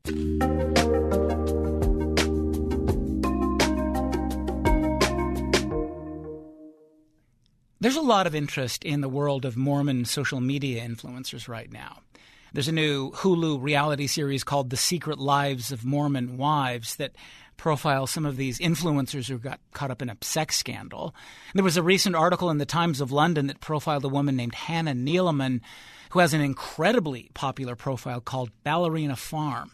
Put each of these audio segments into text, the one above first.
There's a lot of interest in the world of Mormon social media influencers right now. There's a new Hulu reality series called The Secret Lives of Mormon Wives that profiles some of these influencers who got caught up in a sex scandal. There was a recent article in the Times of London that profiled a woman named Hannah Neeleman, who has an incredibly popular profile called Ballerina Farm.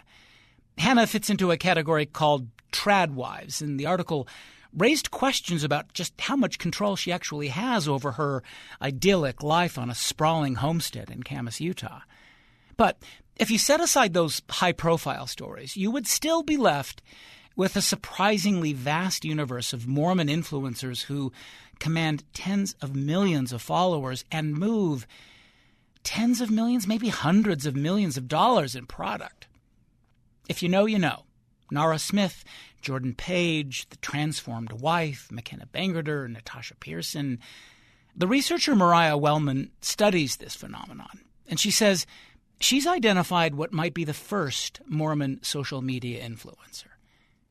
Hannah fits into a category called trad wives, and the article raised questions about just how much control she actually has over her idyllic life on a sprawling homestead in Kamas, Utah. But if you set aside those high-profile stories, you would still be left with a surprisingly vast universe of Mormon influencers who command tens of millions of followers and move tens of millions, maybe hundreds of millions of dollars in product. If you know, you know. Nara Smith, Jordan Page, The Transformed Wife, McKenna Bangerter, Natasha Pearson. The researcher Mariah Wellman studies this phenomenon, and she says she's identified what might be the first Mormon social media influencer.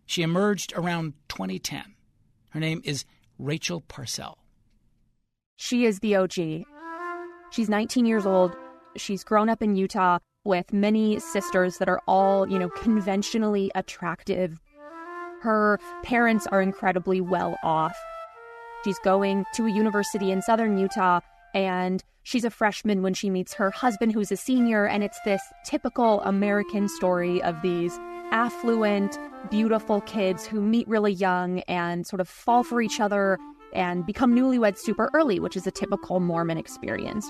She emerged around 2010. Her name is Rachel Parcell. She is the OG. She's 19 years old. She's grown up in Utah with many sisters that are all, conventionally attractive. Her parents are incredibly well off. She's going to a university in southern Utah, and she's a freshman when she meets her husband, who's a senior, and it's this typical American story of these affluent, beautiful kids who meet really young and sort of fall for each other and become newlyweds super early, which is a typical Mormon experience.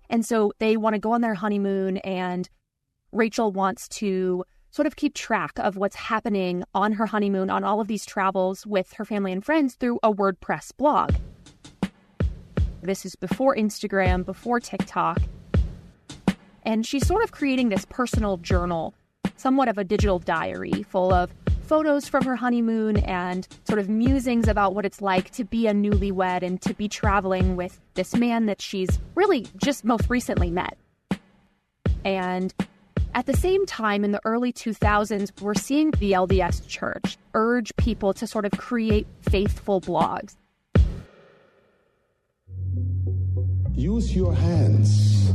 And so they want to go on their honeymoon, and Rachel wants to sort of keep track of what's happening on her honeymoon, on all of these travels with her family and friends through a WordPress blog. This is before Instagram, before TikTok. And she's sort of creating this personal journal, somewhat of a digital diary full of photos from her honeymoon and sort of musings about what it's like to be a newlywed and to be traveling with this man that she's really just most recently met. And at the same time, in the early 2000s, we're seeing the LDS Church urge people to sort of create faithful blogs. Use your hands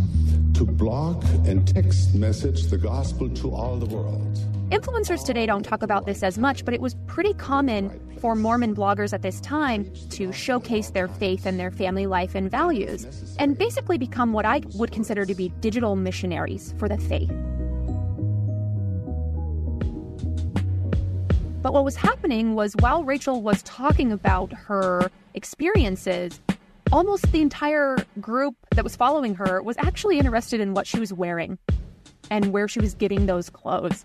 to block and text message the gospel to all the world. Influencers today don't talk about this as much, but it was pretty common for Mormon bloggers at this time to showcase their faith and their family life and values, and basically become what I would consider to be digital missionaries for the faith. But what was happening was, while Rachel was talking about her experiences, almost the entire group that was following her was actually interested in what she was wearing and where she was getting those clothes.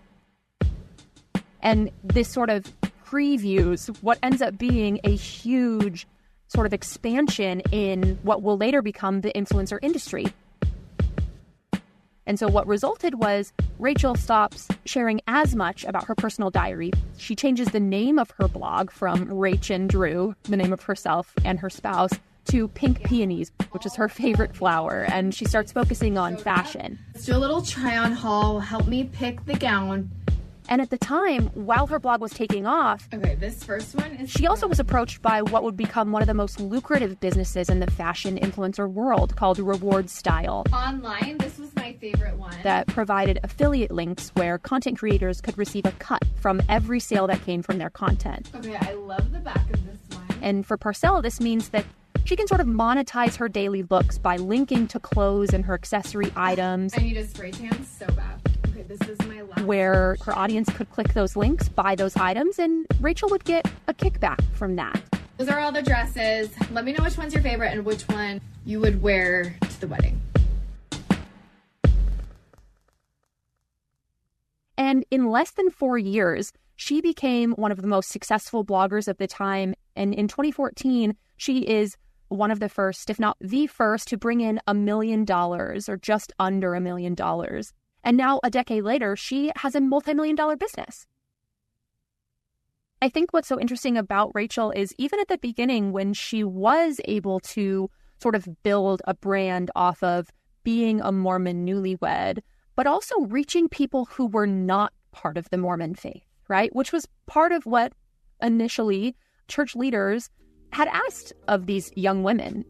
And this sort of previews what ends up being a huge sort of expansion in what will later become the influencer industry. And so what resulted was Rachel stops sharing as much about her personal diary. She changes the name of her blog from Rach and Drew, the name of herself and her spouse, to Pink Peonies, which is her favorite flower. And she starts focusing on fashion. Let's do a little try-on haul. Help me pick the gown. And at the time, while her blog was taking off, this first one is... She also was approached by what would become one of the most lucrative businesses in the fashion influencer world, called Reward Style. Online, this was my favorite one. That provided affiliate links where content creators could receive a cut from every sale that came from their content. Okay, I love the back of this one. And for Parcell, this means that she can sort of monetize her daily looks by linking to clothes and her accessory items. I need a spray tan so bad. Okay, this is my last. Where her audience could click those links, buy those items, and Rachel would get a kickback from that. Those are all the dresses. Let me know which one's your favorite and which one you would wear to the wedding. And in less than 4 years, she became one of the most successful bloggers of the time. And in 2014, she is one of the first, if not the first, to bring in $1 million or just under $1 million. And now, a decade later, she has a multi-million-dollar business. I think what's so interesting about Rachel is, even at the beginning, when she was able to sort of build a brand off of being a Mormon newlywed, but also reaching people who were not part of the Mormon faith, right? Which was part of what initially church leaders had asked of these young women.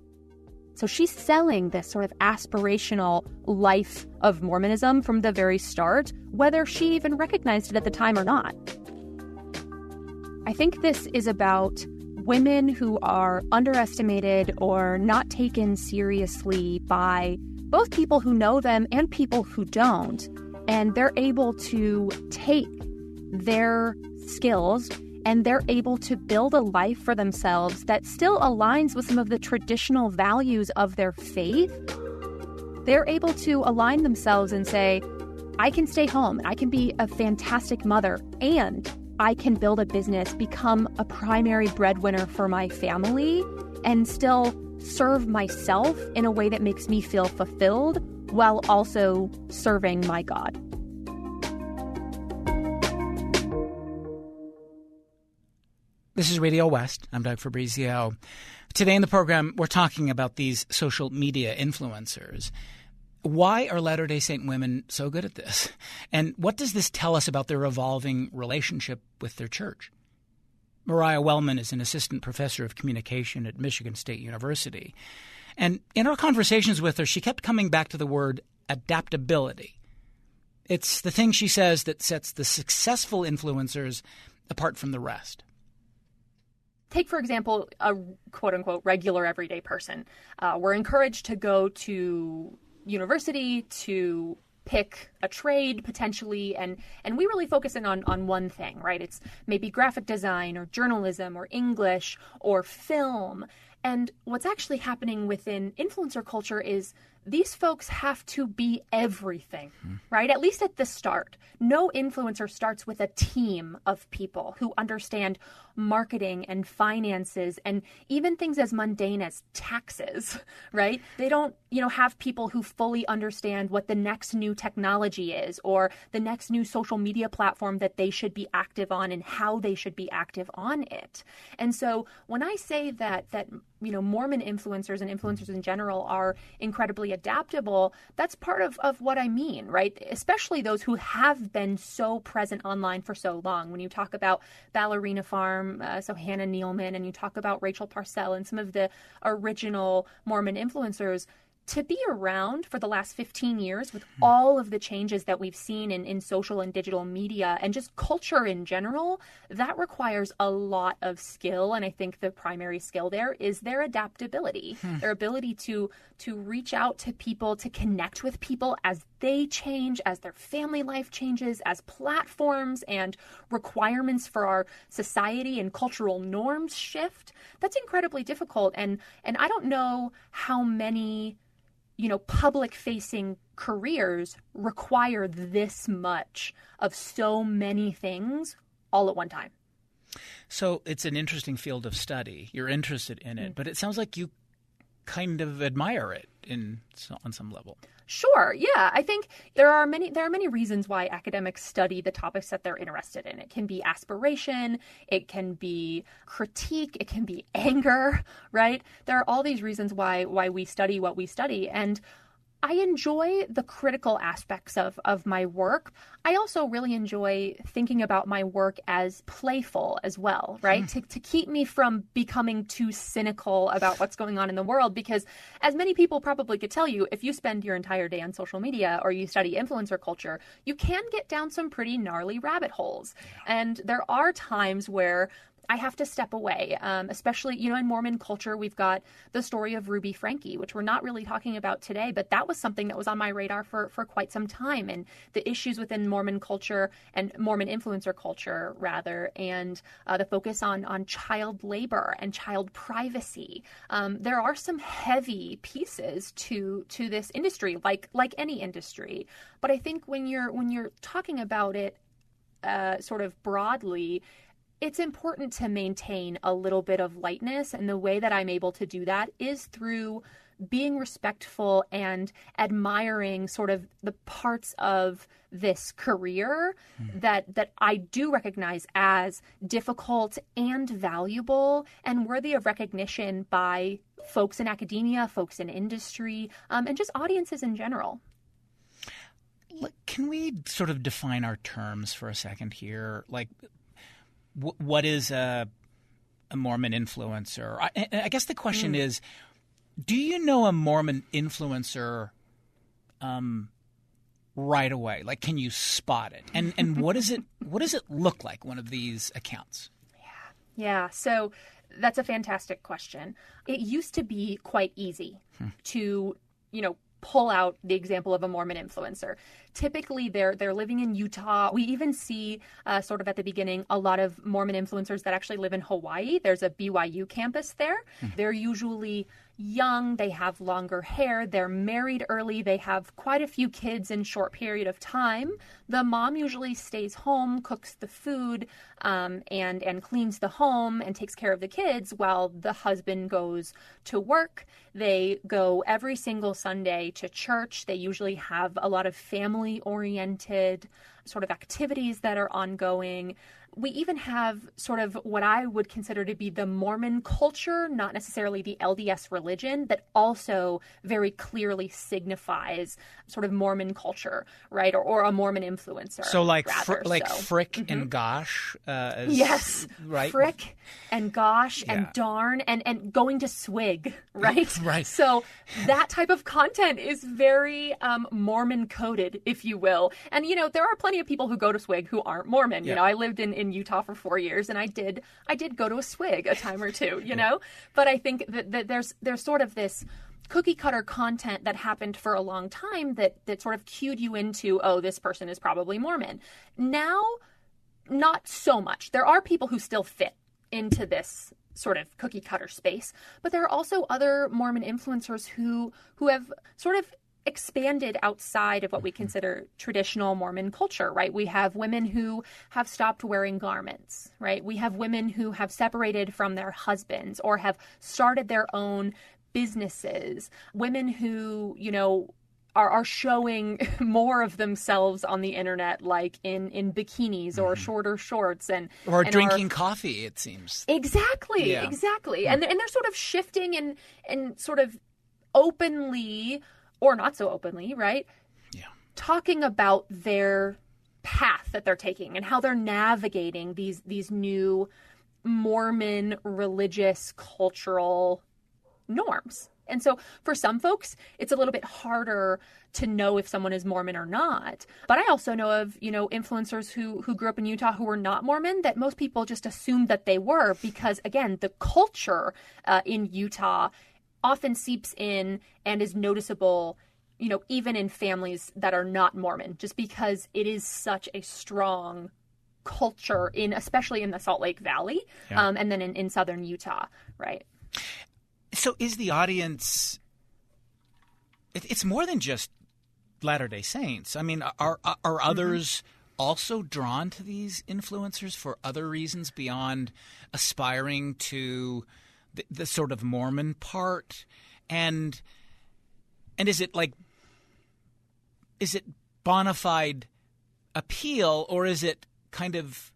So she's selling this sort of aspirational life of Mormonism from the very start, whether she even recognized it at the time or not. I think this is about women who are underestimated or not taken seriously by both people who know them and people who don't. And they're able to take their skills and they're able to build a life for themselves that still aligns with some of the traditional values of their faith. They're able to align themselves and say, I can stay home, I can be a fantastic mother, and I can build a business, become a primary breadwinner for my family, and still serve myself in a way that makes me feel fulfilled while also serving my God. This is Radio West. I'm Doug Fabrizio. Today in the program, we're talking about these social media influencers. Why are Latter-day Saint women so good at this? And what does this tell us about their evolving relationship with their church? Mariah Wellman is an assistant professor of communication at Michigan State University. And in our conversations with her, she kept coming back to the word adaptability. It's the thing, she says, that sets the successful influencers apart from the rest. Take, for example, a quote-unquote regular everyday person. We're encouraged to go to university to pick a trade potentially, and we really focus in on one thing, right? It's maybe graphic design or journalism or English or film. And what's actually happening within influencer culture is these folks have to be everything, right? At least at the start. No influencer starts with a team of people who understand marketing and finances and even things as mundane as taxes, right? They don't, have people who fully understand what the next new technology is or the next new social media platform that they should be active on and how they should be active on it. And so when I say that Mormon influencers and influencers in general are incredibly adaptable, that's part of what I mean, right? Especially those who have been so present online for so long. When you talk about Ballerina Farm, so Hannah Nealman, and you talk about Rachel Parcell and some of the original Mormon influencers, to be around for the last 15 years with all of the changes that we've seen in social and digital media and just culture in general, that requires a lot of skill. And I think the primary skill there is their adaptability, their ability to reach out to people, to connect with people as they change, as their family life changes, as platforms and requirements for our society and cultural norms shift. That's incredibly difficult. And I don't know how many public-facing careers require this much of so many things all at one time. So it's an interesting field of study. You're interested in it, but it sounds like you kind of admire it on some level. Sure. Yeah. I think there are many reasons why academics study the topics that they're interested in. It can be aspiration. It can be critique. It can be anger, right? There are all these reasons why we study what we study. And I enjoy the critical aspects of my work. I also really enjoy thinking about my work as playful as well, right? To keep me from becoming too cynical about what's going on in the world, because as many people probably could tell you, if you spend your entire day on social media or you study influencer culture, you can get down some pretty gnarly rabbit holes. Yeah. And there are times where I have to step away, especially, in Mormon culture, we've got the story of Ruby Franke, which we're not really talking about today, but that was something that was on my radar for quite some time. And the issues within Mormon culture and Mormon influencer culture, rather, and the focus on child labor and child privacy. There are some heavy pieces to this industry, like any industry. But I think when you're talking about it sort of broadly, it's important to maintain a little bit of lightness, and the way that I'm able to do that is through being respectful and admiring sort of the parts of this career that I do recognize as difficult and valuable and worthy of recognition by folks in academia, folks in industry, and just audiences in general. Can we sort of define our terms for a second here? Like, what is a Mormon influencer? I guess the question is, do you know a Mormon influencer right away? Like, can you spot it? And what does it look like, one of these accounts? Yeah. So that's a fantastic question. It used to be quite easy to, pull out the example of a Mormon influencer. Typically, they're living in Utah. We even see sort of at the beginning a lot of Mormon influencers that actually live in Hawaii. There's a BYU campus there. They're usually young. They have longer hair. They're married early. They have quite a few kids in a short period of time. The mom usually stays home, cooks the food, and cleans the home and takes care of the kids while the husband goes to work. They go every single Sunday to church. They usually have a lot of family-oriented sort of activities that are ongoing. We even have sort of what I would consider to be the Mormon culture, not necessarily the LDS religion, that also very clearly signifies sort of Mormon culture, right? Or a Mormon influencer. So like frick and gosh. Yes. Right. Frick and gosh and darn and going to swig, right? Right. So that type of content is very Mormon coded, if you will. And, there are plenty of people who go to swig who aren't Mormon. Yeah. I lived in Utah for 4 years, and I did go to a swig a time or two, But I think that there's sort of this cookie cutter content that happened for a long time that sort of cued you into, oh, this person is probably Mormon. Now, not so much. There are people who still fit into this sort of cookie cutter space, but there are also other Mormon influencers who have sort of expanded outside of what we consider traditional Mormon culture, right? We have women who have stopped wearing garments, right? We have women who have separated from their husbands or have started their own businesses. Women who, are showing more of themselves on the internet, like in bikinis or shorter shorts or drinking coffee, it seems. Exactly. And they're sort of shifting and sort of openly or not so openly, right? Yeah. Talking about their path that they're taking and how they're navigating these new Mormon religious cultural norms. And so for some folks, it's a little bit harder to know if someone is Mormon or not. But I also know of, influencers who grew up in Utah who were not Mormon that most people just assumed that they were because, again, the culture in Utah often seeps in and is noticeable, even in families that are not Mormon, just because it is such a strong culture especially in the Salt Lake Valley, and then in southern Utah, right? So is the audience it's more than just Latter-day Saints. I mean, are others also drawn to these influencers for other reasons beyond aspiring to the sort of Mormon part? And is it bona fide appeal, or is it kind of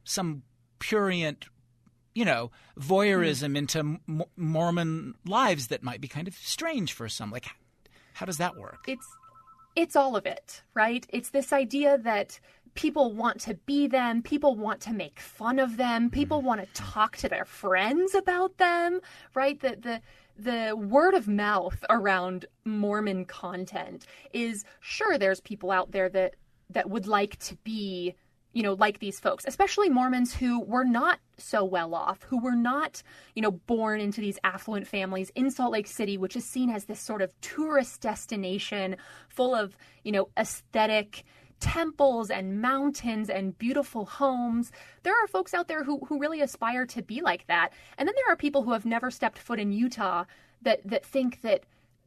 some prurient, voyeurism into Mormon lives that might be kind of strange for some? Like, how does that work? It's all of it, right? It's this idea that people want to be them, people want to make fun of them, people want to talk to their friends about them, right? The word of mouth around Mormon content is, sure, there's people out there that would like to be, like these folks, especially Mormons who were not so well off, who were not, born into these affluent families in Salt Lake City, which is seen as this sort of tourist destination full of, aesthetic temples and mountains and beautiful homes. There are folks out there who really aspire to be like that. And then there are people who have never stepped foot in Utah that think that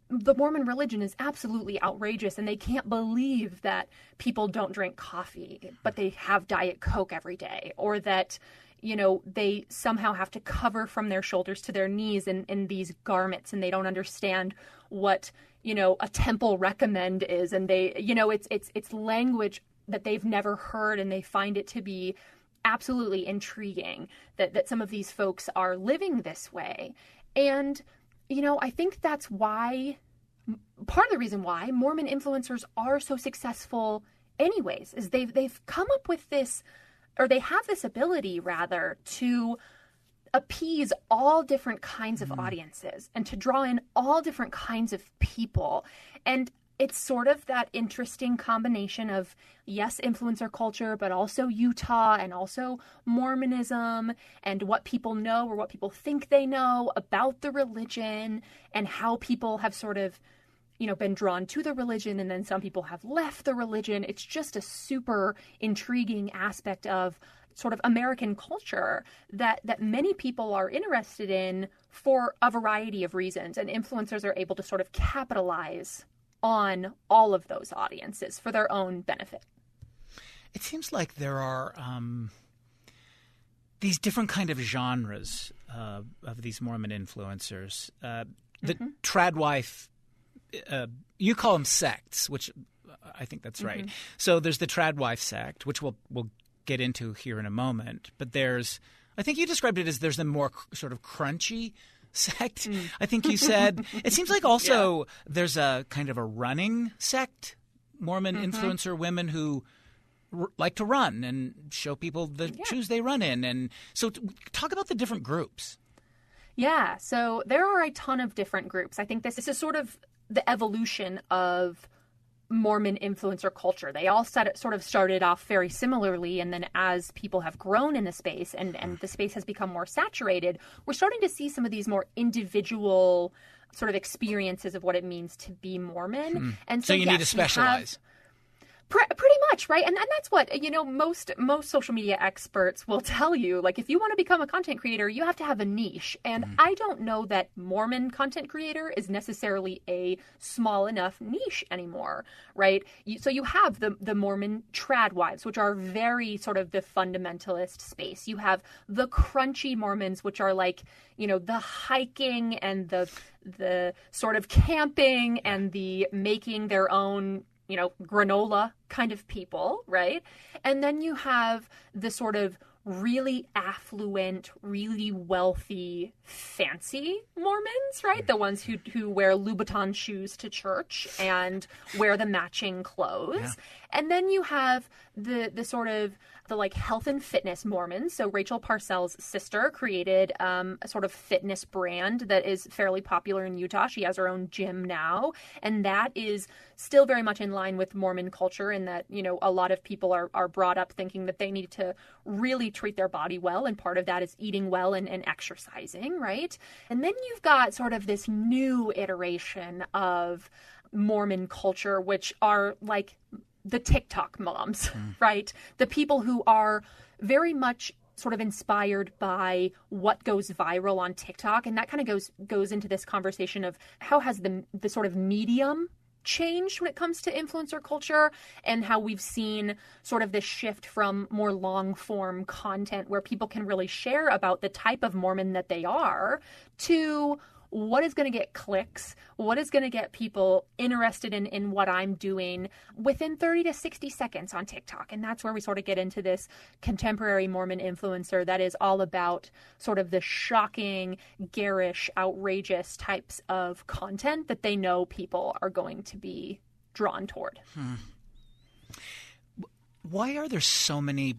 the Mormon religion is absolutely outrageous and they can't believe that people don't drink coffee, but they have Diet Coke every day, or that, they somehow have to cover from their shoulders to their knees in these garments, and they don't understand what, a temple recommend is. And they, it's language that they've never heard, and they find it to be absolutely intriguing that some of these folks are living this way. And, I think that's why, part of the reason why Mormon influencers are so successful anyways, is they've come up with this, or they have this ability rather, to appease all different kinds of audiences and to draw in all different kinds of people. And it's sort of that interesting combination of, yes, influencer culture, but also Utah and also Mormonism and what people know or what people think they know about the religion, and how people have sort of, been drawn to the religion, and then some people have left the religion. It's just a super intriguing aspect of sort of American culture that many people are interested in for a variety of reasons. And influencers are able to sort of capitalize on all of those audiences for their own benefit. It seems like there are these different kind of genres of these Mormon influencers. The tradwife, you call them sects, which I think that's right. So there's the tradwife sect, which we'll get into here in a moment. But I think you described it as there's the more sort of crunchy sect, I think you said. It seems like also there's a kind of a running sect, Mormon influencer women who like to run and show people the shoes they run in. And so talk about the different groups. Yeah, so there are a ton of different groups. I think this is sort of the evolution of Mormon influencer culture. They all sort of started off very similarly, and then as people have grown in the space and the space has become more saturated, we're starting to see some of these more individual sort of experiences of what it means to be Mormon. And so you need to specialize. Pretty much, right? And that's what, most social media experts will tell you. Like, if you want to become a content creator, you have to have a niche. And I don't know that Mormon content creator is necessarily a small enough niche anymore, right? So you have the Mormon tradwives, which are very sort of the fundamentalist space. You have the crunchy Mormons, which are like, the hiking and the sort of camping and the making their own granola kind of people, right? And then you have the sort of really affluent, really wealthy, fancy Mormons, right? The ones who wear Louboutin shoes to church and wear the matching clothes. Yeah. And then you have the sort of the like health and fitness Mormons. So Rachel Parcells' sister created a sort of fitness brand that is fairly popular in Utah. She has her own gym now, and that is still very much in line with Mormon culture in that, a lot of people are brought up thinking that they need to really treat their body well, and part of that is eating well and exercising, right? And then you've got sort of this new iteration of Mormon culture, which are like the TikTok moms, right? The people who are very much sort of inspired by what goes viral on TikTok. And that kind of goes into this conversation of how has the sort of medium changed when it comes to influencer culture, and how we've seen sort of this shift from more long form content where people can really share about the type of Mormon that they are, to what is going to get clicks, what is going to get people interested in what I'm doing within 30 to 60 seconds on TikTok. And that's where we sort of get into this contemporary Mormon influencer that is all about sort of the shocking, garish, outrageous types of content that they know people are going to be drawn toward. Why are there so many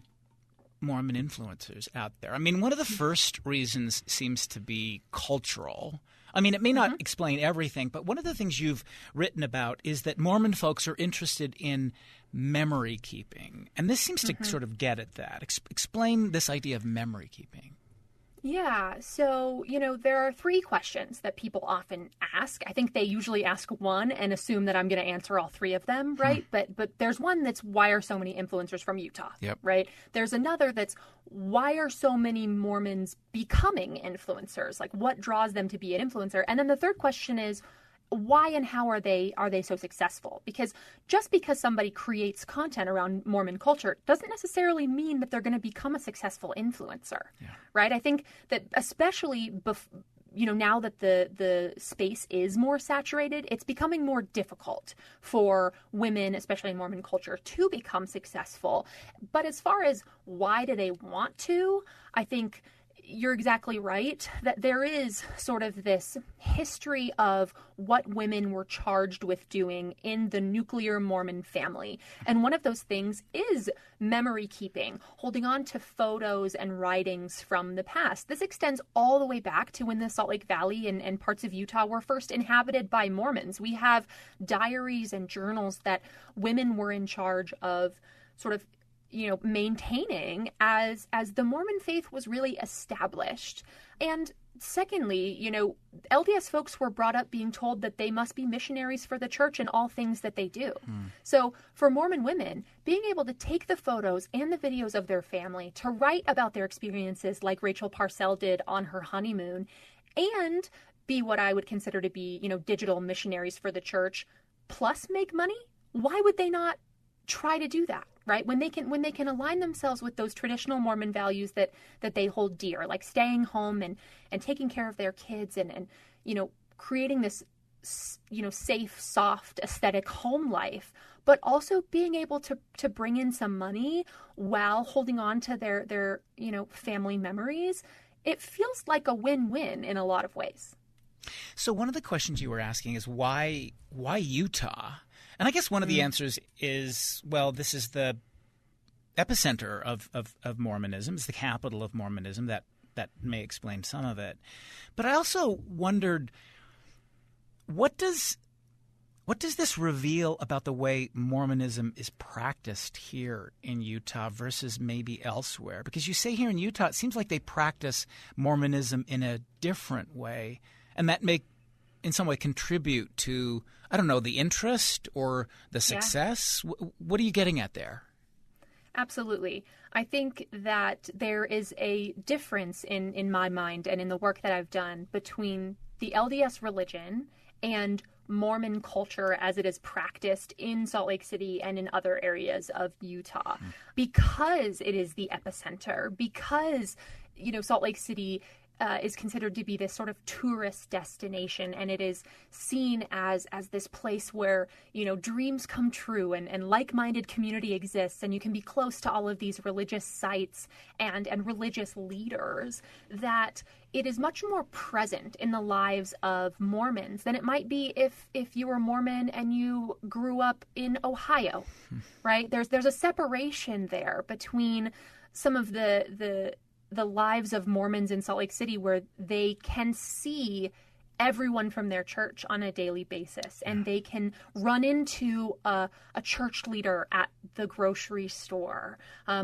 Mormon influencers out there? I mean, one of the first reasons seems to be cultural. I mean, it may not explain everything, but one of the things you've written about is that Mormon folks are interested in memory keeping. And this seems to sort of get at that. Explain this idea of memory keeping. Yeah. So, there are three questions that people often ask. I think they usually ask one and assume that I'm going to answer all three of them, right? But there's one that's, why are so many influencers from Utah, right? There's another that's, why are so many Mormons becoming influencers? Like, what draws them to be an influencer? And then the third question is, why and how are they so successful? Because just because somebody creates content around Mormon culture doesn't necessarily mean that they're going to become a successful influencer, right? I think that especially now that the space is more saturated, it's becoming more difficult for women, especially in Mormon culture, to become successful. But as far as why do they want to, I think you're exactly right that there is sort of this history of what women were charged with doing in the nuclear Mormon family. And one of those things is memory keeping, holding on to photos and writings from the past. This extends all the way back to when the Salt Lake Valley and parts of Utah were first inhabited by Mormons. We have diaries and journals that women were in charge of sort of maintaining as the Mormon faith was really established. And secondly, LDS folks were brought up being told that they must be missionaries for the church in all things that they do. So for Mormon women, being able to take the photos and the videos of their family, to write about their experiences like Rachel Parcell did on her honeymoon, and be what I would consider to be, digital missionaries for the church, plus make money, why would they not try to do that, right? When they can align themselves with those traditional Mormon values that they hold dear, like staying home and taking care of their kids and creating this, safe, soft, aesthetic home life, but also being able to bring in some money while holding on to their family memories, it feels like a win-win in a lot of ways. So one of the questions you were asking is why Utah? And I guess one of the answers is, well, this is the epicenter of Mormonism. It's the capital of Mormonism. That may explain some of it. But I also wondered, what does this reveal about the way Mormonism is practiced here in Utah versus maybe elsewhere? Because you say here in Utah, it seems like they practice Mormonism in a different way, and that may in some way contribute to, I don't know, the interest or the success? Yeah. What are you getting at there? Absolutely. I think that there is a difference in my mind and in the work that I've done between the LDS religion and Mormon culture as it is practiced in Salt Lake City and in other areas of Utah. Because it is the epicenter, because, Salt Lake City is considered to be this sort of tourist destination, and it is seen as this place where dreams come true and like-minded community exists, and you can be close to all of these religious sites and religious leaders, that it is much more present in the lives of Mormons than it might be if you were Mormon and you grew up in Ohio, right? There's a separation there between some of the lives of Mormons in Salt Lake City, where they can see everyone from their church on a daily basis, and they can run into a church leader at the grocery store,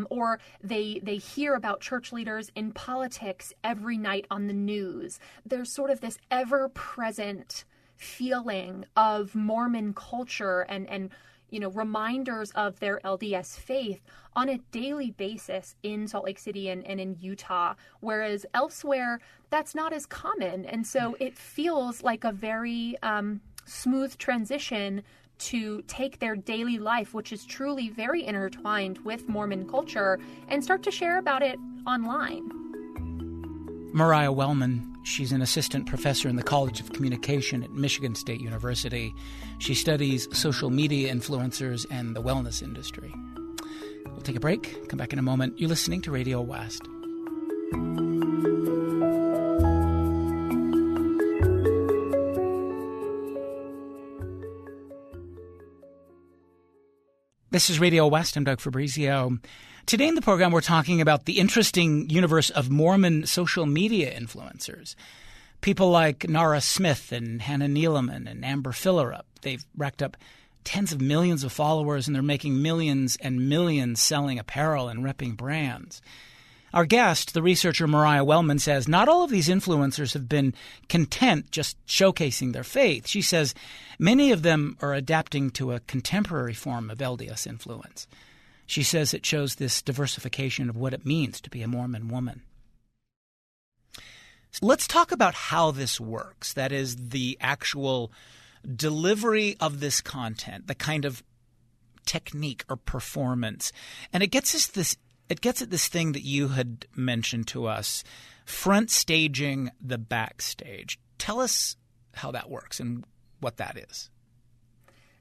or they hear about church leaders in politics every night on the news. There's sort of this ever-present feeling of Mormon culture and reminders of their LDS faith on a daily basis in Salt Lake City and in Utah, whereas elsewhere that's not as common. And so it feels like a very smooth transition to take their daily life, which is truly very intertwined with Mormon culture, and start to share about it online. Mariah Wellman, she's an assistant professor in the College of Communication at Michigan State University. She studies social media influencers and the wellness industry. We'll take a break, come back in a moment. You're listening to Radio West. This is Radio West. I'm Doug Fabrizio. Today in the program, we're talking about the interesting universe of Mormon social media influencers. People like Nara Smith and Hannah Neeleman and Amber Fillerup. They've racked up tens of millions of followers, and they're making millions and millions selling apparel and repping brands. Our guest, the researcher Mariah Wellman, says not all of these influencers have been content just showcasing their faith. She says many of them are adapting to a contemporary form of LDS influence. She says it shows this diversification of what it means to be a Mormon woman. So let's talk about how this works. That is, the actual delivery of this content, the kind of technique or performance. And it gets at this thing that you had mentioned to us, front staging the backstage. Tell us how that works and what that is.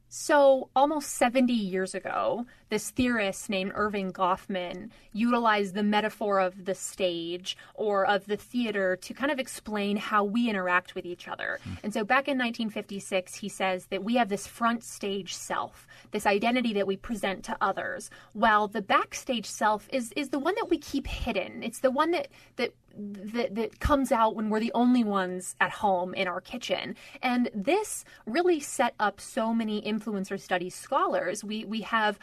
So almost 70 years ago, this theorist named Irving Goffman utilized the metaphor of the stage or of the theater to kind of explain how we interact with each other. And so back in 1956, he says that we have this front stage self, this identity that we present to others, while the backstage self is the one that we keep hidden. It's the one that comes out when we're the only ones at home in our kitchen. And this really set up so many influencer studies scholars. We have,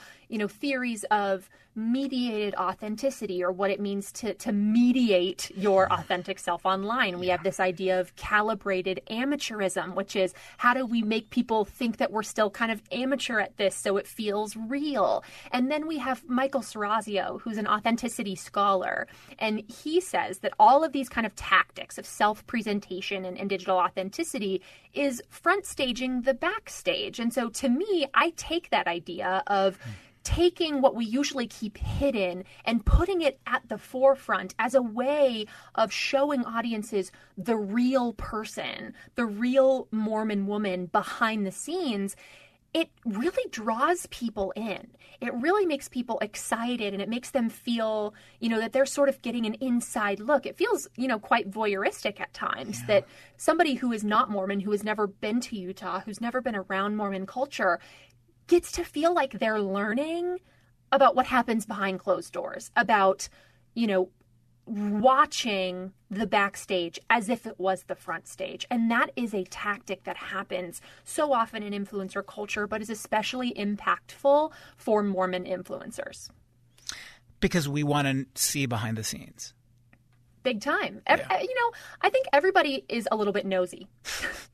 theories of mediated authenticity, or what it means to mediate your authentic self online. We have this idea of calibrated amateurism, which is how do we make people think that we're still kind of amateur at this so it feels real? And then we have Michael Serrazio, who's an authenticity scholar, and he says that all of these kind of tactics of self-presentation and digital authenticity is front staging the backstage. And so to me, I take that idea of taking what we usually keep hidden and putting it at the forefront as a way of showing audiences the real person, the real Mormon woman behind the scenes. It really draws people in. It really makes people excited, and it makes them feel, that they're sort of getting an inside look. It feels, quite voyeuristic at times that somebody who is not Mormon, who has never been to Utah, who's never been around Mormon culture, gets to feel like they're learning about what happens behind closed doors, about, watching the backstage as if it was the front stage. And that is a tactic that happens so often in influencer culture, but is especially impactful for Mormon influencers. Because we want to see behind the scenes. Big time. I think everybody is a little bit nosy,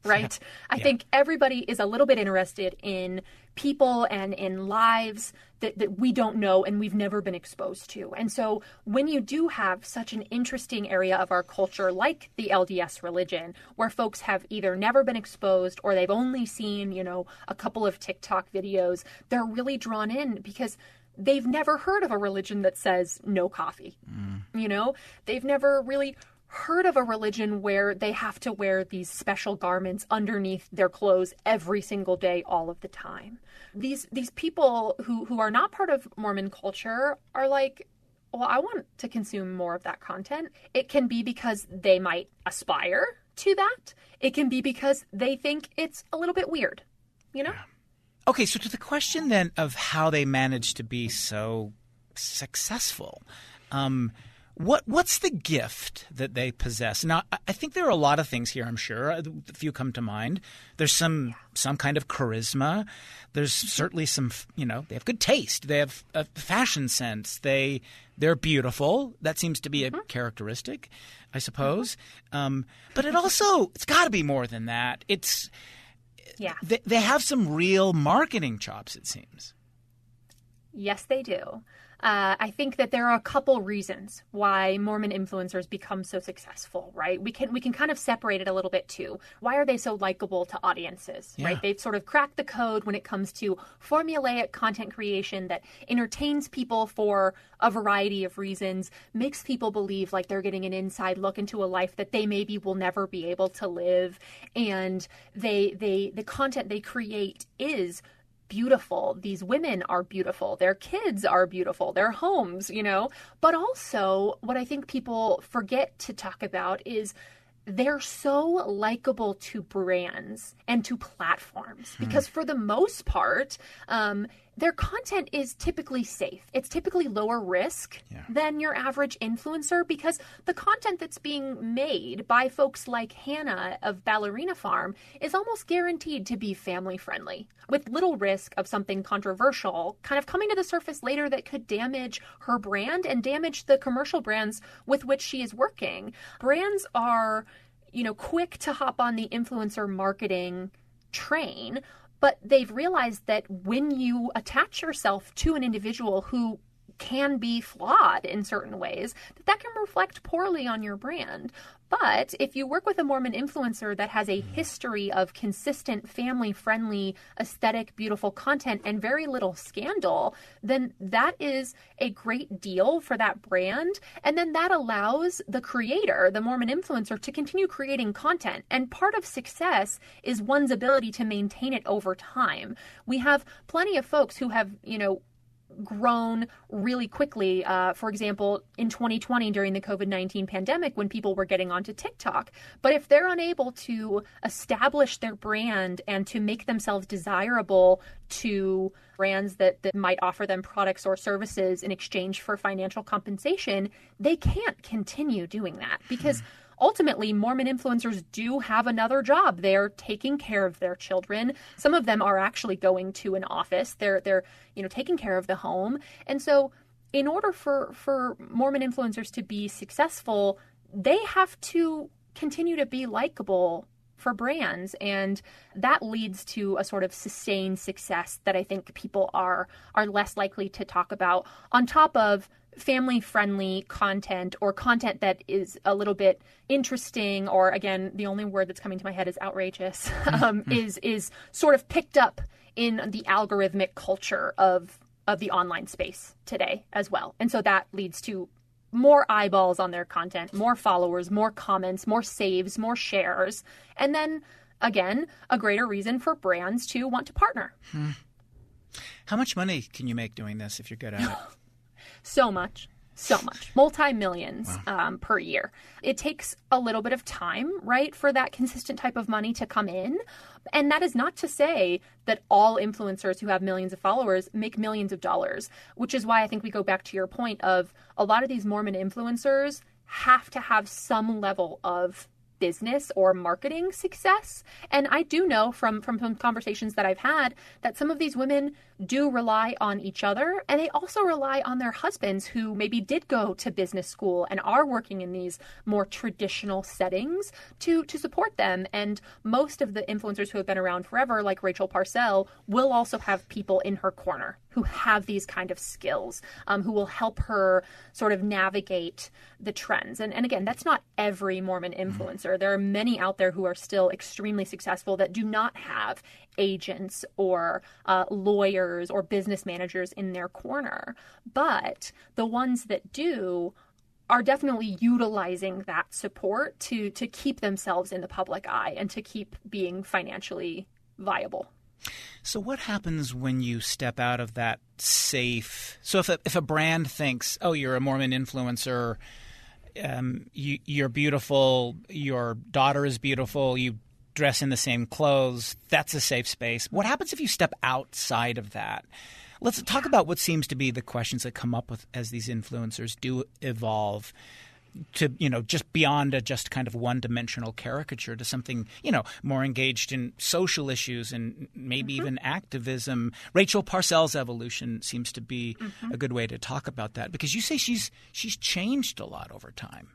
right? I think everybody is a little bit interested in people and in lives that we don't know and we've never been exposed to. And so when you do have such an interesting area of our culture like the LDS religion, where folks have either never been exposed or they've only seen, a couple of TikTok videos, they're really drawn in because they've never heard of a religion that says no coffee. They've never really heard of a religion where they have to wear these special garments underneath their clothes every single day, all of the time. These people who are not part of Mormon culture are like, well, I want to consume more of that content. It can be because they might aspire to that. It can be because they think it's a little bit weird, Yeah. Okay, so to the question then of how they managed to be so successful, what's the gift that they possess? Now, I think there are a lot of things here, I'm sure. A few come to mind. There's some kind of charisma. There's certainly some, they have good taste. They have a fashion sense. They're beautiful. That seems to be a characteristic, I suppose. But it's got to be more than that. They have some real marketing chops, it seems. Yes, they do. I think that there are a couple reasons why Mormon influencers become so successful, right? We can kind of separate it a little bit too. Why are they so likable to audiences, right? They've sort of cracked the code when it comes to formulaic content creation that entertains people for a variety of reasons, makes people believe like they're getting an inside look into a life that they maybe will never be able to live. And the content they create is beautiful. These women are beautiful. Their kids are beautiful. Their homes, But also, what I think people forget to talk about is they're so likable to brands and to platforms because for the most part, their content is typically safe. It's typically lower risk than your average influencer because the content that's being made by folks like Hannah of Ballerina Farm is almost guaranteed to be family friendly with little risk of something controversial kind of coming to the surface later that could damage her brand and damage the commercial brands with which she is working. Brands are, quick to hop on the influencer marketing train, but they've realized that when you attach yourself to an individual who can be flawed in certain ways, that can reflect poorly on your brand. But if you work with a Mormon influencer that has a history of consistent, family-friendly, aesthetic, beautiful content and very little scandal, then that is a great deal for that brand. And then that allows the creator, the Mormon influencer, to continue creating content. And part of success is one's ability to maintain it over time. We have plenty of folks who have, grown really quickly. For example, in 2020 during the COVID-19 pandemic when people were getting onto TikTok. But if they're unable to establish their brand and to make themselves desirable to brands that might offer them products or services in exchange for financial compensation, they can't continue doing that because ultimately, Mormon influencers do have another job. They're taking care of their children. Some of them are actually going to an office. They're taking care of the home. And so in order for Mormon influencers to be successful, they have to continue to be likable for brands. And that leads to a sort of sustained success that I think people are less likely to talk about, on top of family-friendly content or content that is a little bit interesting, or again, the only word that's coming to my head is outrageous, is sort of picked up in the algorithmic culture of the online space today as well. And so that leads to more eyeballs on their content, more followers, more comments, more saves, more shares, and then, again, a greater reason for brands to want to partner. How much money can you make doing this if you're good at it? So much. Multi-millions per year. It takes a little bit of time, right, for that consistent type of money to come in. And that is not to say that all influencers who have millions of followers make millions of dollars, which is why I think we go back to your point of a lot of these Mormon influencers have to have some level of business or marketing success. And I do know from some conversations that I've had that some of these women do rely on each other, and they also rely on their husbands who maybe did go to business school and are working in these more traditional settings to support them. And most of the influencers who have been around forever, like Rachel Parcell, will also have people in her corner who have these kind of skills, who will help her sort of navigate the trends. And again, that's not every Mormon influencer. There are many out there who are still extremely successful that do not have agents or lawyers or business managers in their corner. But the ones that do are definitely utilizing that support to keep themselves in the public eye and to keep being financially viable. So what happens when you step out of that safe? So if a brand thinks, oh, you're a Mormon influencer, you're beautiful, your daughter is beautiful, you dress in the same clothes, that's a safe space. What happens if you step outside of that? Let's talk about what seems to be the questions that come up with as these influencers do evolve to, just beyond just kind of one-dimensional caricature to something, more engaged in social issues and maybe even activism. Rachel Parcell's evolution seems to be a good way to talk about that, because you say she's changed a lot over time.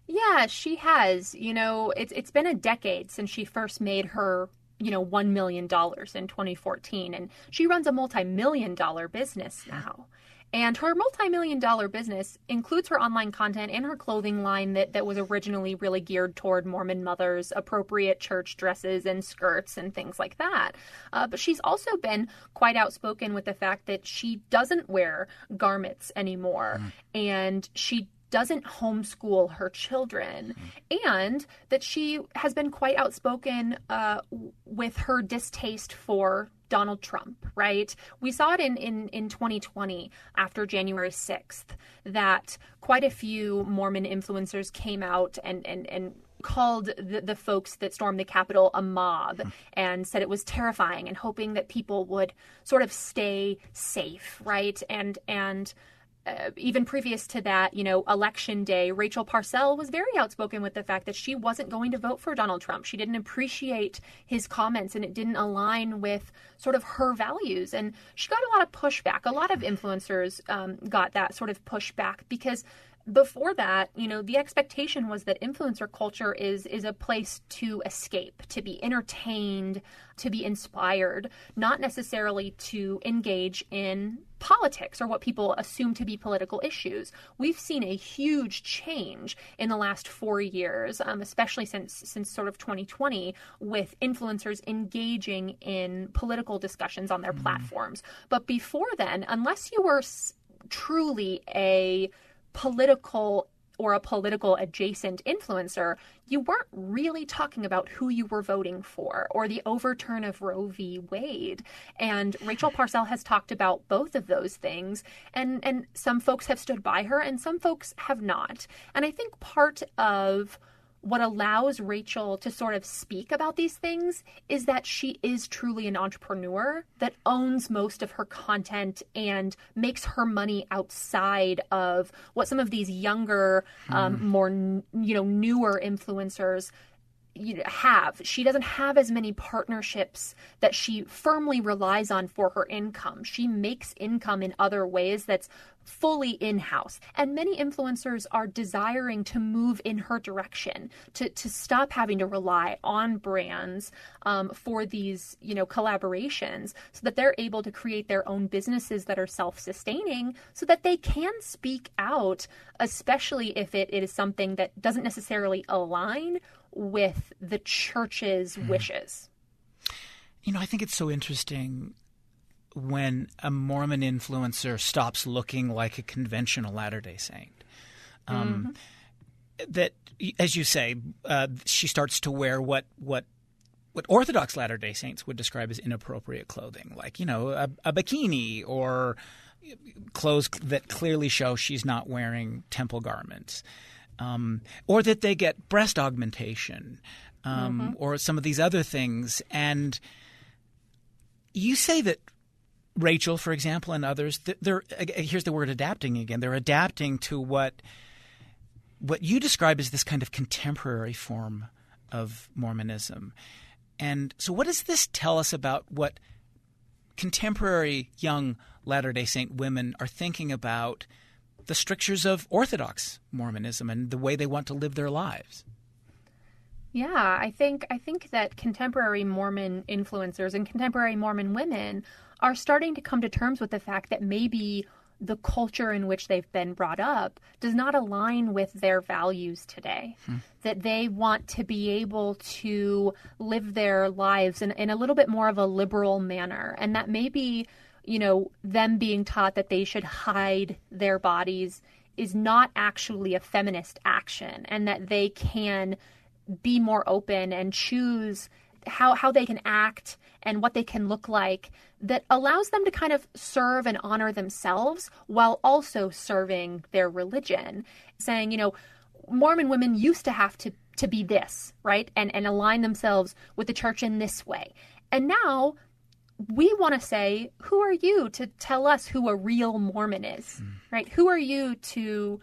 Yeah, she has. It's been a decade since she first made her, $1 million in 2014. And she runs a multi-million-dollar business now. And her multi-million-dollar business includes her online content and her clothing line that was originally really geared toward Mormon mothers, appropriate church dresses and skirts and things like that. But she's also been quite outspoken with the fact that she doesn't wear garments anymore. And she doesn't homeschool her children, and that she has been quite outspoken with her distaste for Donald Trump, right? We saw it in 2020 after January 6th that quite a few Mormon influencers came out and called the folks that stormed the Capitol a mob and said it was terrifying and hoping that people would sort of stay safe, right? And even previous to that, election day, Rachel Parcell was very outspoken with the fact that she wasn't going to vote for Donald Trump. She didn't appreciate his comments and it didn't align with sort of her values. And she got a lot of pushback. A lot of influencers got that sort of pushback because before that, the expectation was that influencer culture is a place to escape, to be entertained, to be inspired, not necessarily to engage in politics or what people assume to be political issues. We've seen a huge change in the last 4 years, especially since sort of 2020, with influencers engaging in political discussions on their platforms. But before then, unless you were truly a political or a political adjacent influencer, you weren't really talking about who you were voting for or the overturn of Roe v. Wade. And Rachel Parcell has talked about both of those things. And some folks have stood by her and some folks have not. And I think part of what allows Rachel to sort of speak about these things is that she is truly an entrepreneur that owns most of her content and makes her money outside of what some of these younger, more, newer influencers have. She doesn't have as many partnerships that she firmly relies on for her income. She makes income in other ways that's fully in-house. And many influencers are desiring to move in her direction, to stop having to rely on brands for these, collaborations, so that they're able to create their own businesses that are self-sustaining so that they can speak out, especially if it is something that doesn't necessarily align with the church's wishes. I think it's so interesting when a Mormon influencer stops looking like a conventional Latter-day Saint. That, as you say, she starts to wear what Orthodox Latter-day Saints would describe as inappropriate clothing, like, a bikini or clothes that clearly show she's not wearing temple garments. Or that they get breast augmentation, or some of these other things. And you say that Rachel, for example, and others, here's the word adapting again. They're adapting to what you describe as this kind of contemporary form of Mormonism. And so what does this tell us about what contemporary young Latter-day Saint women are thinking about the strictures of Orthodox Mormonism and the way they want to live their lives? Yeah, I think that contemporary Mormon influencers and contemporary Mormon women are starting to come to terms with the fact that maybe the culture in which they've been brought up does not align with their values today. That they want to be able to live their lives in a little bit more of a liberal manner, and that maybe them being taught that they should hide their bodies is not actually a feminist action, and that they can be more open and choose how they can act and what they can look like, that allows them to kind of serve and honor themselves while also serving their religion. Saying, Mormon women used to have to be this, right? And align themselves with the church in this way. And now we want to say, who are you to tell us who a real Mormon is, right? Who are you to,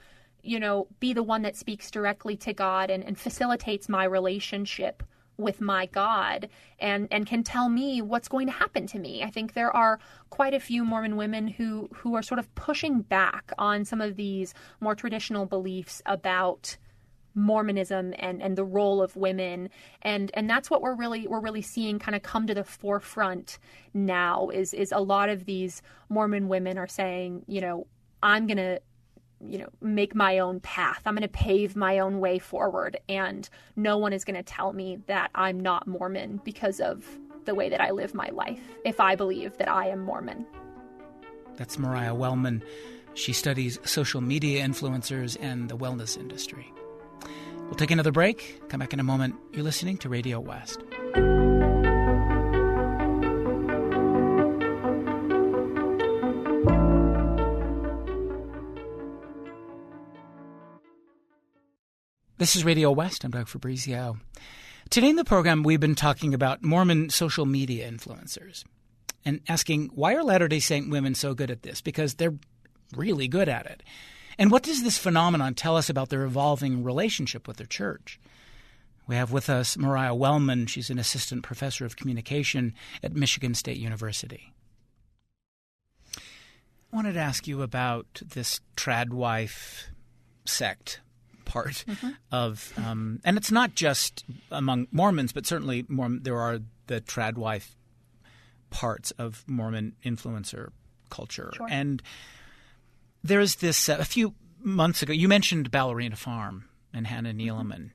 be the one that speaks directly to God and facilitates my relationship with my God and can tell me what's going to happen to me? I think there are quite a few Mormon women who are sort of pushing back on some of these more traditional beliefs about Mormonism and the role of women, and that's what we're really seeing kind of come to the forefront now is a lot of these Mormon women are saying, I'm gonna make my own path. I'm going to pave my own way forward, and no one is going to tell me that I'm not Mormon because of the way that I live my life, if I believe that I am Mormon. That's Mariah Wellman. She studies social media influencers and the wellness industry. We'll take another break. Come back in a moment. You're listening to Radio West. This is Radio West. I'm Doug Fabrizio. Today in the program, we've been talking about Mormon social media influencers and asking, why are Latter-day Saint women so good at this? Because they're really good at it. And what does this phenomenon tell us about their evolving relationship with their church? We have with us Mariah Wellman. She's an assistant professor of communication at Michigan State University. I wanted to ask you about this trad wife sect part of and it's not just among Mormons, but certainly there are the trad wife parts of Mormon influencer culture. Sure. And there's this a few months ago, you mentioned Ballerina Farm and Hannah Neeleman.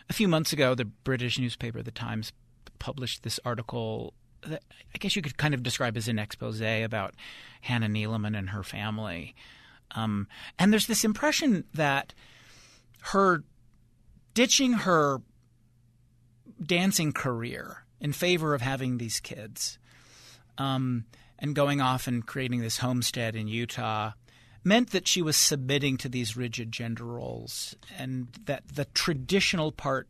A few months ago, the British newspaper The Times published this article that I guess you could kind of describe as an expose about Hannah Neeleman and her family. And there's this impression that her ditching her dancing career in favor of having these kids and going off and creating this homestead in Utah meant that she was submitting to these rigid gender roles, and that the traditional part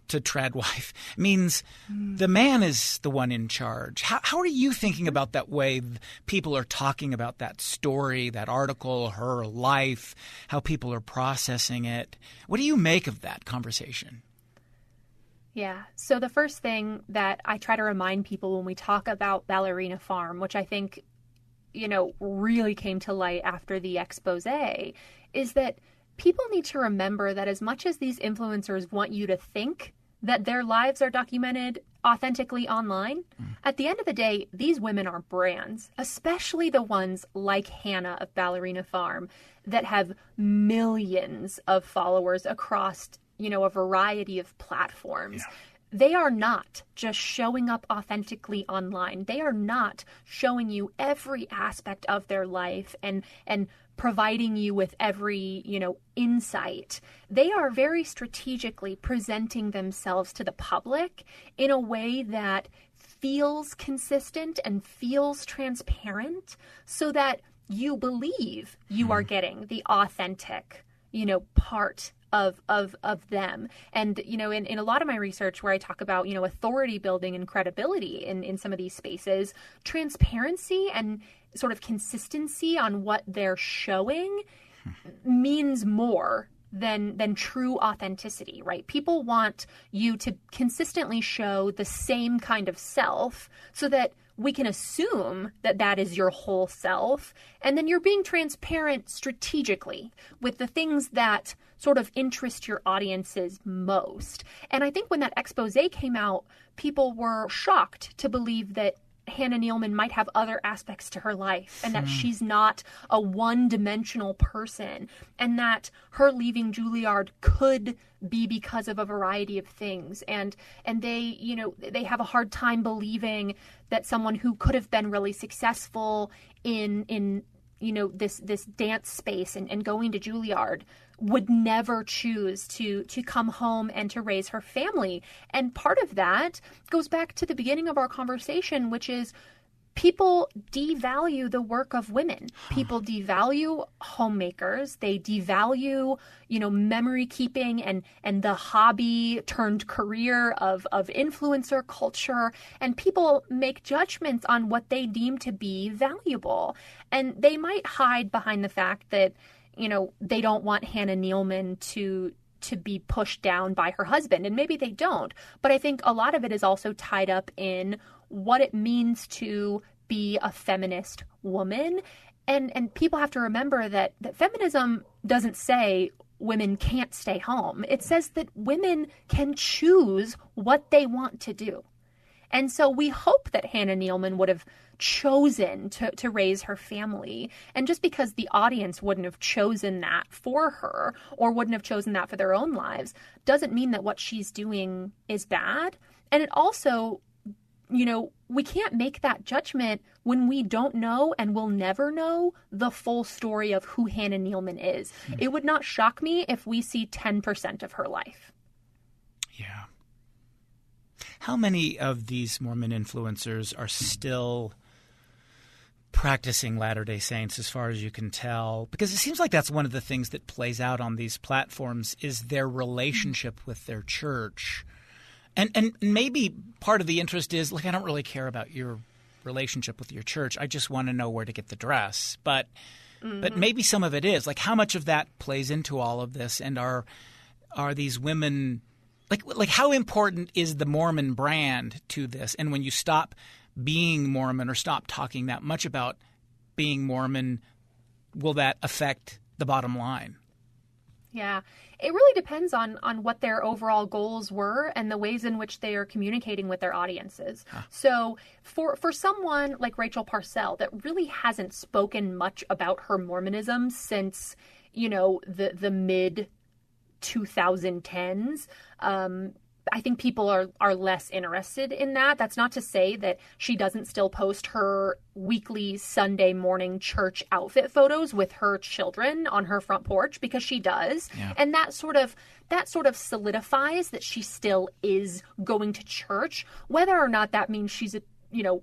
to trad wife means the man is the one in charge. How are you thinking about that way people are talking about that story, that article, her life, how people are processing it? What do you make of that conversation? Yeah. So the first thing that I try to remind people when we talk about Ballerina Farm, which I think, really came to light after the expose, is that people need to remember that as much as these influencers want you to think that their lives are documented authentically online, at the end of the day, these women are brands, especially the ones like Hannah of Ballerina Farm that have millions of followers across, a variety of platforms. Yeah. They are not just showing up authentically online. They are not showing you every aspect of their life and providing you with every, insight. They are very strategically presenting themselves to the public in a way that feels consistent and feels transparent so that you believe you are getting the authentic, part of them. And, in a lot of my research where I talk about, authority building and credibility in some of these spaces, transparency and sort of consistency on what they're showing means more than true authenticity, right? People want you to consistently show the same kind of self so that we can assume that that is your whole self. And then you're being transparent strategically with the things that sort of interest your audiences most. And I think when that expose came out, people were shocked to believe that Hannah Neeleman might have other aspects to her life and that she's not a one-dimensional person and that her leaving Juilliard could be because of a variety of things. And they, they have a hard time believing that someone who could have been really successful in this dance space and going to Juilliard would never choose to come home and to raise her family. And part of that goes back to the beginning of our conversation, which is people devalue the work of women. People devalue homemakers. They devalue, memory keeping and the hobby turned career of influencer culture. And people make judgments on what they deem to be valuable. And they might hide behind the fact that, they don't want Hannah Neeleman to be pushed down by her husband. And maybe they don't. But I think a lot of it is also tied up in what it means to be a feminist woman. And people have to remember that feminism doesn't say women can't stay home. It says that women can choose what they want to do. And so we hope that Hannah Neeleman would have chosen to raise her family. And just because the audience wouldn't have chosen that for her or wouldn't have chosen that for their own lives doesn't mean that what she's doing is bad. And it also, we can't make that judgment when we don't know and will never know the full story of who Hannah Neeleman is. It would not shock me if we see 10% of her life. Yeah. How many of these Mormon influencers are still practicing Latter-day Saints as far as you can tell? Because it seems like that's one of the things that plays out on these platforms is their relationship with their church. And maybe part of the interest is, I don't really care about your relationship with your church. I just want to know where to get the dress. But maybe some of it is. How much of that plays into all of this? And are these women like how important is the Mormon brand to this? And when you stop being Mormon or stop talking that much about being Mormon, will that affect the bottom line? Yeah, it really depends on what their overall goals were and the ways in which they are communicating with their audiences. So for someone like Rachel Parcell that really hasn't spoken much about her Mormonism since, the mid 2010s, I think people are less interested in that. That's not to say that she doesn't still post her weekly Sunday morning church outfit photos with her children on her front porch, because she does. Yeah. And that sort of solidifies that she still is going to church, whether or not that means she's a,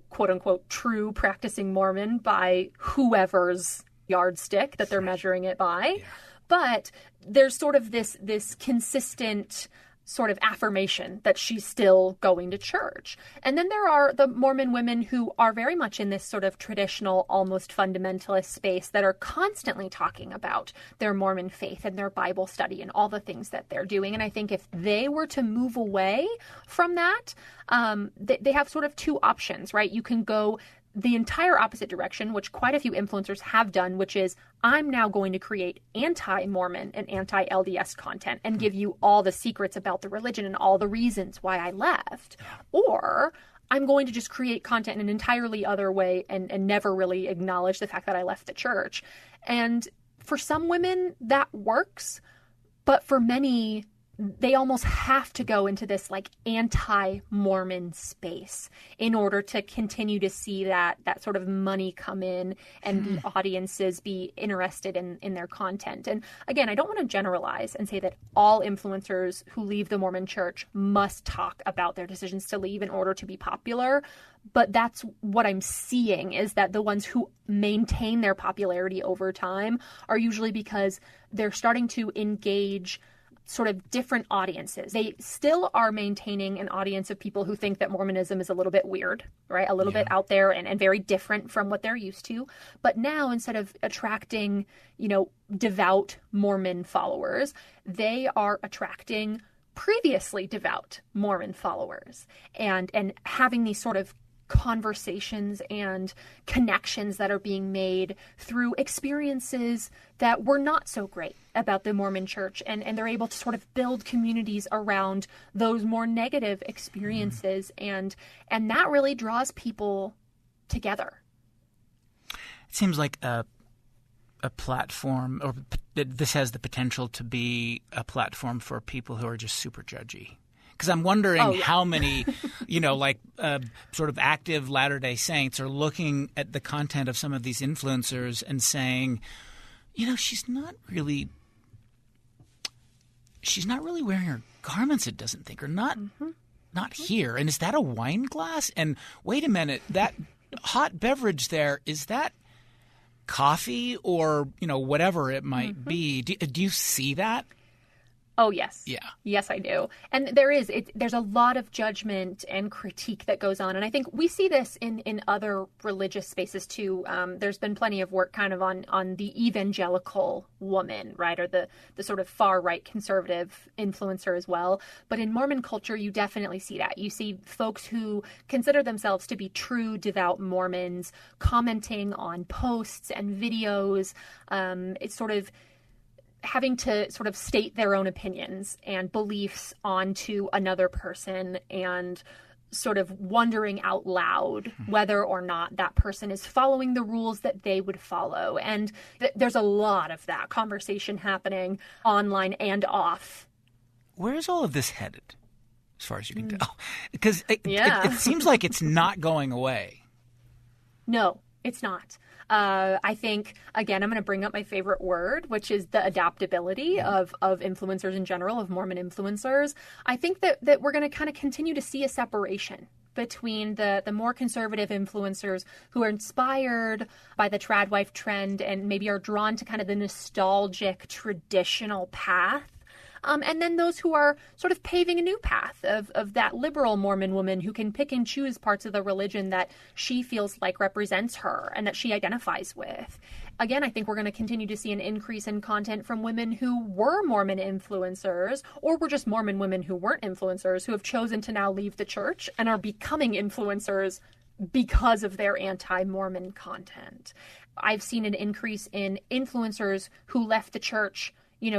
quote unquote, true practicing Mormon by whoever's yardstick that they're measuring it by. Yeah. But there's sort of this consistent sort of affirmation that she's still going to church. And then there are the Mormon women who are very much in this sort of traditional, almost fundamentalist space that are constantly talking about their Mormon faith and their Bible study and all the things that they're doing. And I think if they were to move away from that, they have sort of two options, right? You can go the entire opposite direction, which quite a few influencers have done, which is I'm now going to create anti-Mormon and anti-LDS content and give you all the secrets about the religion and all the reasons why I left. Or I'm going to just create content in an entirely other way and never really acknowledge the fact that I left the church. And for some women, that works. But for many, they almost have to go into this like anti-Mormon space in order to continue to see that sort of money come in and the audiences be interested in their content. And again, I don't want to generalize and say that all influencers who leave the Mormon church must talk about their decisions to leave in order to be popular. But that's what I'm seeing, is that the ones who maintain their popularity over time are usually because they're starting to engage sort of different audiences. They still are maintaining an audience of people who think that Mormonism is a little bit weird, right? A little bit out there and very different from what they're used to. But now, instead of attracting, devout Mormon followers, they are attracting previously devout Mormon followers and having these sort of conversations and connections that are being made through experiences that were not so great about the Mormon church. And they're able to sort of build communities around those more negative experiences. And that really draws people together. It seems like a platform, or this has the potential to be a platform for people who are just super judgy. Because I'm wondering how many, sort of active Latter-day Saints are looking at the content of some of these influencers and saying, she's not really wearing her garments, it doesn't think, or not here. And is that a wine glass? And wait a minute, that hot beverage there, is that coffee or, whatever it might be? Do you see that? Oh, yes. Yeah. Yes, I do. And there's a lot of judgment and critique that goes on. And I think we see this in other religious spaces too. There's been plenty of work kind of on the evangelical woman, right? Or the sort of far right conservative influencer as well. But in Mormon culture, you definitely see that. You see folks who consider themselves to be true devout Mormons commenting on posts and videos. It's sort of having to sort of state their own opinions and beliefs onto another person and sort of wondering out loud whether or not that person is following the rules that they would follow. And there's a lot of that conversation happening online and off. Where is all of this headed, as far as you can tell? Because it seems like it's not going away. No, it's not. I think, again, I'm going to bring up my favorite word, which is the adaptability of influencers in general, of Mormon influencers. I think that we're going to kind of continue to see a separation between the more conservative influencers who are inspired by the trad wife trend and maybe are drawn to kind of the nostalgic traditional path. And then those who are sort of paving a new path of that liberal Mormon woman who can pick and choose parts of the religion that she feels like represents her and that she identifies with. Again, I think we're going to continue to see an increase in content from women who were Mormon influencers or were just Mormon women who weren't influencers, who have chosen to now leave the church and are becoming influencers because of their anti-Mormon content. I've seen an increase in influencers who left the church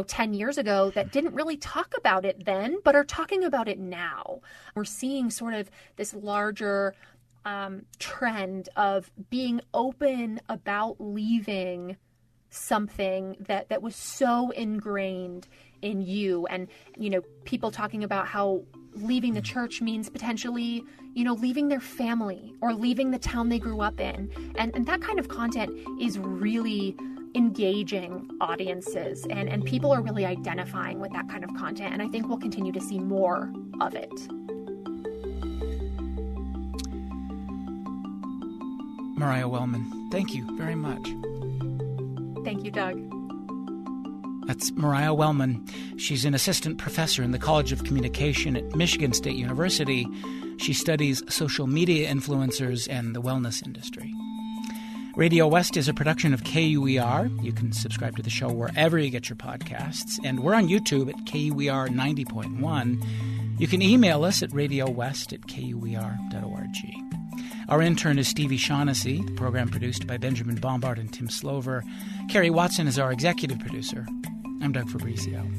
10 years ago that didn't really talk about it then, but are talking about it now. We're seeing sort of this larger trend of being open about leaving something that was so ingrained in you. And, people talking about how leaving the church means potentially, leaving their family or leaving the town they grew up in. And that kind of content is really engaging audiences, and people are really identifying with that kind of content. And I think we'll continue to see more of it. Mariah Wellman, thank you very much. Thank you, Doug. That's Mariah Wellman. She's an assistant professor in the College of Communication at Michigan State University. She studies social media influencers and the wellness industry. Radio West is a production of KUER. You can subscribe to the show wherever you get your podcasts. And we're on YouTube at KUER 90.1. You can email us at radiowest@kuer.org. Our intern is Stevie Shaughnessy, the program produced by Benjamin Bombard and Tim Slover. Carrie Watson is our executive producer. I'm Doug Fabrizio.